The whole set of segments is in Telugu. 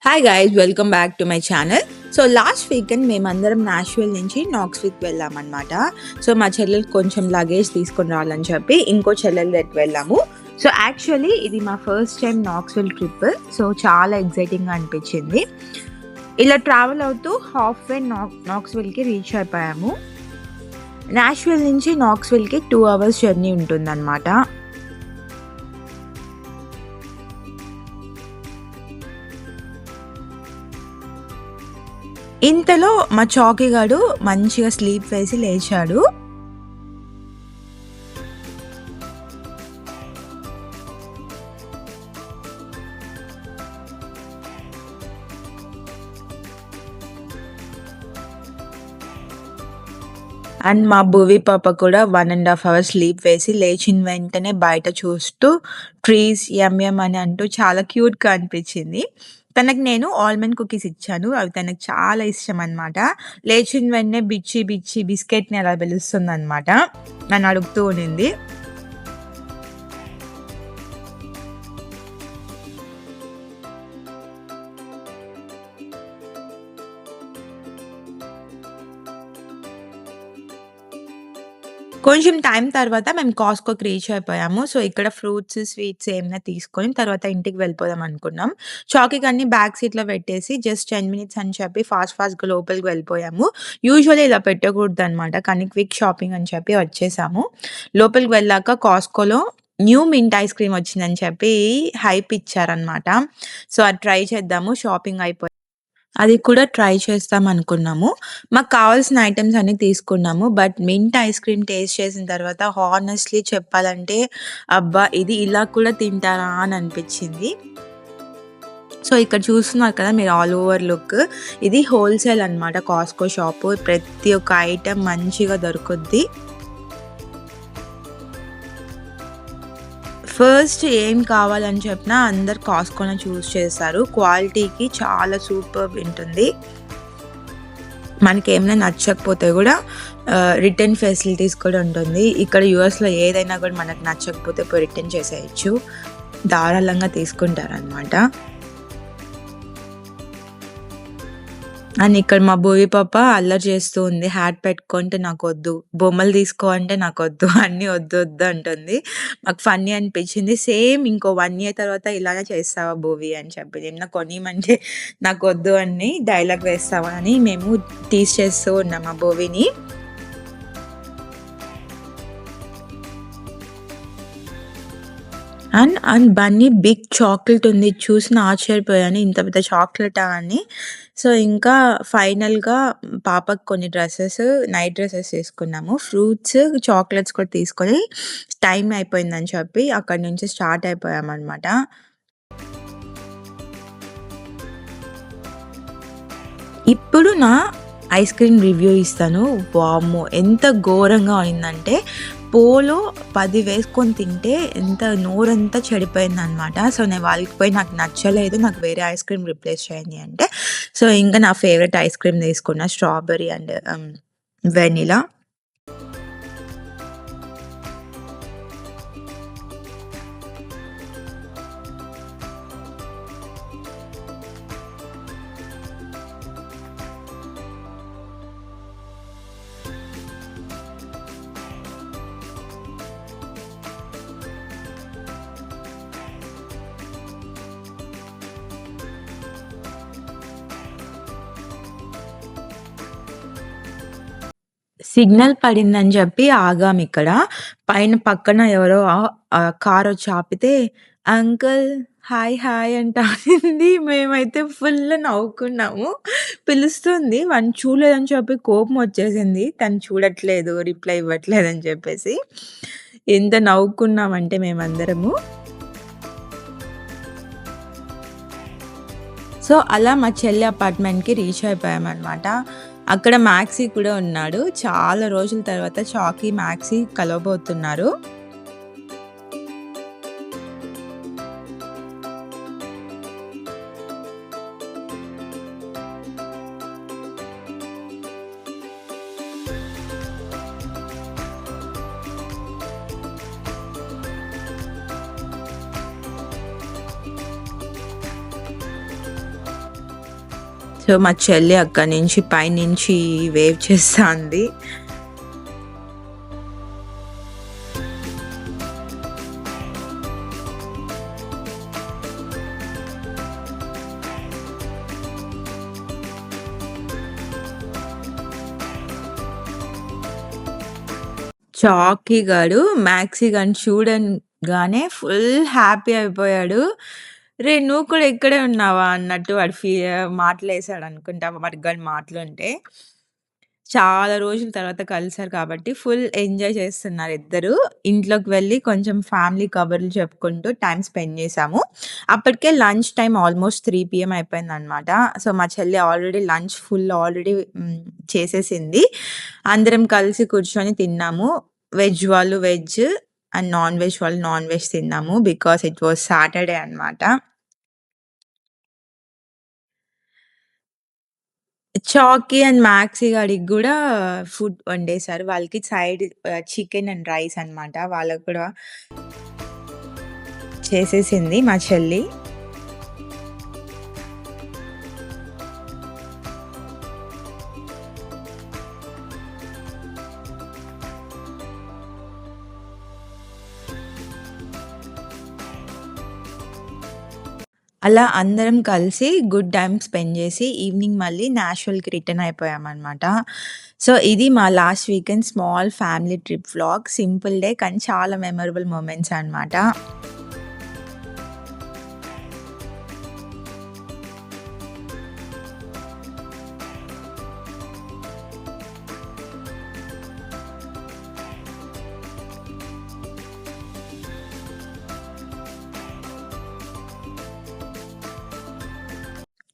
Hi guys, welcome back to my channel. So last weekend మేమందరం నాష్విల్ నుంచి నాక్స్విక్ వెళ్ళామన్నమాట. సో మా చెల్లెలు కొంచెం లగేజ్ తీసుకొని రావాలని చెప్పి ఇంకో చెల్లెలు దగ్గరికి వెళ్ళాము. సో యాక్చువల్లీ ఇది మా ఫస్ట్ టైం నాక్స్విల్ ట్రిప్. సో చాలా ఎగ్జైటింగ్గా అనిపించింది. ఇలా ట్రావెల్ అవుతూ హాఫ్ వే నాక్స్విల్కి రీచ్ అయిపోయాము. నాష్విల్ నుంచి నాక్స్విల్కి 2 hours జర్నీ ఉంటుందన్నమాట. ఇంతలో మా చాకీగాడు మంచిగా స్లీప్ వేసి లేచాడు. అండ్ మా భువి పాప కూడా 1.5 hours స్లీప్ వేసి లేచిన వెంటనే బయట చూస్తూ ట్రీస్ యమ్ అని అంటూ చాలా క్యూట్గా అనిపించింది. తనకి నేను ఆల్మండ్ కుకీస్ ఇచ్చాను. అవి తనకు చాలా ఇష్టం అనమాట. లేచిన వెంటనే బిచ్చి బిచ్చి బిస్కెట్ని అలా పిలుస్తుంది అనమాట. నన్ను అడుగుతూ ఉండింది. కొంచెం టైం తర్వాత మేము కాస్ట్‌కోకి రీచ్ అయిపోయాము. సో, ఇక్కడ ఫ్రూట్స్, స్వీట్స్ ఏమైనా తీసుకొని తర్వాత ఇంటికి వెళ్ళిపోదాం అనుకున్నాం. చాకీకి అన్నీ బ్యాక్ సీట్‌లో పెట్టేసి జస్ట్ 10 మినిట్స్ అని చెప్పి ఫాస్ట్‌గా లోపలికి వెళ్ళిపోయాము. యూజువల్లీ ఇలా పెట్టకూడదనమాట. కానీ క్విక్ షాపింగ్ అని చెప్పి వచ్చేసాము. లోపలికి వెళ్ళాక కాస్ట్‌కోలో న్యూ మింట్ ఐస్ క్రీమ్ వచ్చిందని చెప్పి హైప్ ఇచ్చారనమాట. సో, అది ట్రై చేద్దాము. షాపింగ్ అది కూడా ట్రై చేస్తామనుకున్నాము. మాకు కావాల్సిన ఐటెమ్స్ అన్నీ తీసుకున్నాము. But mint ice cream taste చేసిన తర్వాత హానెస్ట్‌లీ చెప్పాలంటే, అబ్బా! ఇది ఇలా కూడా తింటారా అని అనిపించింది. సో, ఇక్కడ చూస్తున్నారు కదా మీరు ఆల్ ఓవర్ లుక్. ఇది హోల్‌సేల్ అనమాట కాస్ట్‌కో షాపు. ప్రతి ఒక్క ఐటెమ్ మంచిగా దొరుకుద్ది. ఫస్ట్ ఏం కావాలని చెప్పినా అందరు కాస్ట్‌కోనే చూజ్ చేస్తారు. క్వాలిటీకి చాలా సూపర్బ్ ఉంటుంది. మనకేమైనా నచ్చకపోతే కూడా రిటర్న్ ఫెసిలిటీస్ కూడా ఉంటుంది. ఇక్కడ యూఎస్‌లో ఏదైనా కూడా మనకు నచ్చకపోతే పోయి రిటర్న్ చేసేయొచ్చు. ధారాళంగా తీసుకుంటారనమాట. అండ్ ఇక్కడ మా భువి పాప అల్లరి చేస్తూ ఉంది. హ్యాట్ పెట్టుకుంటే నాకొద్దు, బొమ్మలు తీసుకో అంటే నాకొద్దు, అన్నీ వద్దు వద్దు అంటుంది. మాకు ఫన్నీ అనిపించింది. సేమ్ ఇంకో 1 year తర్వాత ఇలానే చేస్తావా భువి అని చెప్పి. ఏమన్నా కొనియమంటే నాకొద్దు అని డైలాగ్ వేస్తావా అని మేము టీజ్ చేస్తూ ఉన్నాం మా భువిని. అండ్ బన్నీ బిగ్ చాక్లెట్ ఉంది. చూసి ఆశ్చర్యపోయాను. ఇంత పెద్ద చాక్లెటా అని. సో, ఇంకా ఫైనల్‌గా పాపకి కొన్ని నైట్ డ్రెసెస్ తీసుకున్నాము. ఫ్రూట్స్, చాక్లెట్స్ కూడా తీసుకొని టైం అయిపోయిందని చెప్పి అక్కడి నుంచి స్టార్ట్ అయిపోయామనమాట. ఇప్పుడు నా ఐస్ క్రీమ్ రివ్యూ ఇస్తాను. వామ్మో! ఎంత ఘోరంగా అయిందంటే పోలో 10 వేసుకొని తింటే ఎంత నోరంతా చెడిపోయిందనమాట. సో, నేను వాళ్ళకి పోయి నాకు నచ్చలేదు, నాకు వేరే ఐస్ క్రీమ్ రిప్లేస్ చేయండి అంటే, సో, ఇంకా నా ఫేవరెట్ ఐస్ క్రీమ్ తీసుకున్నా స్ట్రాబెర్రీ అండ్ వెనిలా. సిగ్నల్ పడిందని చెప్పి ఆగామిక్కడ. పక్కన ఎవరో కారొచ్చి ఆపితే, అంకుల్ హాయ్ హాయ్ అంట అనింది. మేమైతే ఫుల్ నవ్వుకున్నాము. పిలుస్తుంది. వాడిని చూడలేదని చెప్పి కోపమొచ్చేసింది. తను చూడట్లేదు, రిప్లై ఇవ్వట్లేదని చెప్పేసి. ఎంత నవ్వుకున్నామంటే మేమందరము. సో, అలా మా చెల్లి అపార్ట్మెంట్‌కి రీచ్ అయిపోయామనమాట. అక్కడ మ్యాక్సీ కూడా ఉన్నాడు. చాలా రోజుల తర్వాత చాకీ, మ్యాక్సీ కలవబోతున్నారు. సో, మా చెల్లి అక్కడి నుంచి పైనుంచి వేవ్ చేస్తాంది. చాకీ గాడు మ్యాక్సీ గాడిని చూడంగానే ఫుల్ హ్యాపీ అయిపోయాడు. "రేయ్! నువ్వు కూడా ఇక్కడే ఉన్నావా?" అన్నట్టు వాడు మాటలేసాడనుకుంటా వాడి గాని మాటలుంటే. చాలా రోజుల తర్వాత కలిసారు కాబట్టి ఫుల్ ఎంజాయ్ చేస్తున్నారు ఇద్దరు. ఇంట్లోకి వెళ్ళి కొంచెం ఫ్యామిలీ కబుర్లు చెప్పుకుంటూ టైమ్ స్పెండ్ చేశాము. అప్పటికే లంచ్ టైమ్ ఆల్మోస్ట్ 3 పీఎం అయిపోయిందనమాట. సో, మా చెల్లి ఆల్రెడీ లంచ్ ఆల్రెడీ చేసేసింది. అందరం కలిసి కూర్చొని తిన్నాము. వెజ్ వాళ్ళు వెజ్ అండ్ నాన్ వెజ్ వాళ్ళు నాన్ వెజ్ తిన్నాము. బికాజ్ ఇట్ వాస్ సాటర్‌డే అనమాట. చాకీ అండ్ మ్యాక్సీ గాడికి గూడా ఫుడ్ వండేసారు. వాళ్ళకి సైడ్ చికెన్ అండ్ రైస్ అనమాట. వాళ్ళకి కూడా చేసేసింది మా చెల్లి. అలా అందరం కలిసి గుడ్ టైమ్ స్పెండ్ చేసి ఈవినింగ్ మళ్ళీ నాషనల్‌కి రిటర్న్ అయిపోయామనమాట. సో, ఇది మా last weekend small family trip vlog. Simple day కానీ చాలా మెమరబుల్ మొమెంట్స్ అనమాట.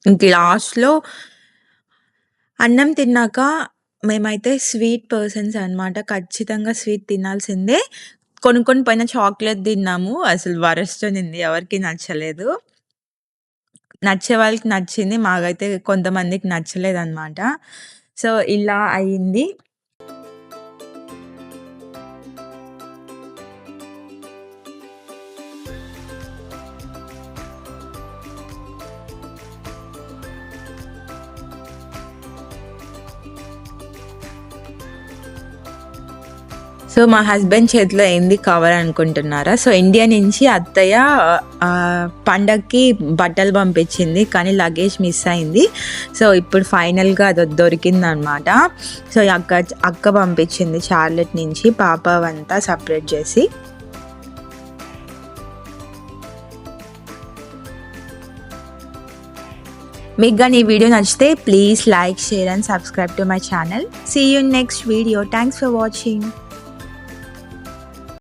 ఇంక లాస్ట్‌లో అన్నం తిన్నాక మేమైతే స్వీట్ పర్సన్స్ అనమాట. ఖచ్చితంగా స్వీట్ తినాల్సిందే. కొనుక్కొని పోయిన చాక్లేట్ తిన్నాము. అసలు వరస్ట్ ఉన్నింది. ఎవరికీ నచ్చలేదు. నచ్చే వాళ్ళకి నచ్చింది. మాకైతే కొంతమందికి నచ్చలేదనమాట. సో, ఇలా అయింది. సో, మా హస్బెండ్ చేతిలో ఏంది కవర్ అనుకుంటున్నారా? సో, ఇండియా నుంచి అత్తయ్య పండగకి బట్టలు పంపించింది. కానీ లగేజ్ మిస్ అయింది. సో, ఇప్పుడు ఫైనల్‌గా అది దొరికిందనమాట. సో, అక్క పంపించింది చార్లెట్ నుంచి పాపవంతా సెపరేట్ చేసి. మీకు గాని ఈ వీడియో నచ్చితే please like, share and subscribe to my channel. See you in next video. Thanks for watching.